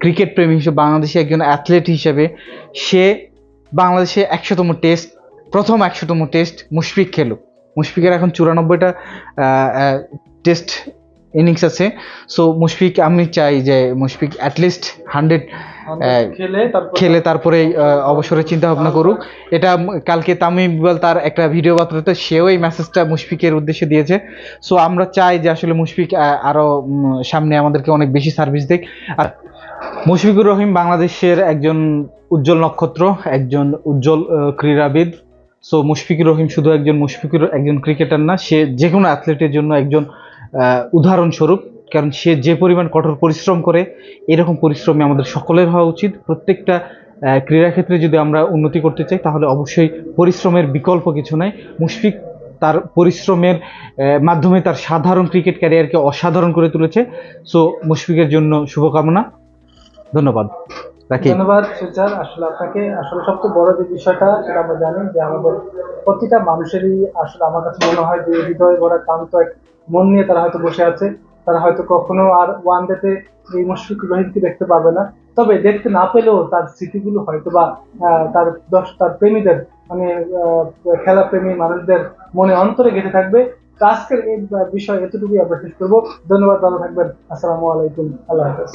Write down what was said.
Cricket প্রেমী হিসেবে, বাংলাদেশি একজন অ্যাথলেট হিসেবে সে বাংলাদেশে 100তম টেস্ট, প্রথম 100তম টেস্ট মুশফিক খেলুক। মুশফিকের এখন 94টা টেস্ট ইনিংস আছে। সো মুশফিক, আমি চাই যে মুশফিক অ্যাটলিস্ট 100 খেলে তারপরে অবসরের চিন্তা ভাবনা করুক। এটা কালকে তামিম ইকবাল তার একটা ভিডিও বার্তাতে সেও এই মেসেজটা মুশফিকের উদ্দেশ্যে দিয়েছে। সো আমরা চাই যে আসলে মুশফিক আরো সামনে আমাদেরকে অনেক বেশি সার্ভিস দেখ। আর মুশফিকুর রহিম বাংলাদেশের একজন উজ্জ্বল নক্ষত্র, একজন উজ্জ্বল ক্রীড়াবিদ। সো মুশফিকুর রহিম শুধু একজন ক্রিকেটার না, সে যে কোনো অ্যাথলেটের জন্য একজন উদাহরণস্বরূপ। কারণ সে যে পরিমাণ কঠোর পরিশ্রম করে, এরকম পরিশ্রমী আমাদের সকলের হওয়া উচিত। প্রত্যেকটা ক্রীড়াক্ষেত্রে যদি আমরা উন্নতি করতে চাই তাহলে অবশ্যই পরিশ্রমের বিকল্প কিছু নাই। মুশফিক তার পরিশ্রমের মাধ্যমে তার সাধারণ ক্রিকেট ক্যারিয়ারকে অসাধারণ করে তুলেছে। সো মুশফিকের জন্য শুভকামনা। ধন্যবাদ। ধন্যবাদ সুচার। আসলে আপনাকে আসলে সবচেয়ে বড় যে বিষয়টা সেটা আমরা জানি যে আমাদের প্রতিটা মানুষেরই আসলে আমার কাছে মনে হয় যে হৃদয় ভরা ক্লান্ত এক মন নিয়ে তারা হয়তো বসে আছে। তারা হয়তো কখনো আর ওয়ান ডেতে এই মুশফিকুর রহিমকে দেখতে পাবে না, তবে দেখতে না পেলেও তার স্মৃতিগুলো হয়তো বা তার প্রেমীদের মানে খেলা প্রেমী মানুষদের মনে অন্তরে গেঁথে থাকবে। তো আজকের এই বিষয় এতটুকুই আমরা শেষ করবো। ধন্যবাদ, ভালো থাকবেন। আসসালামু আলাইকুম, আল্লাহ হাফেজ।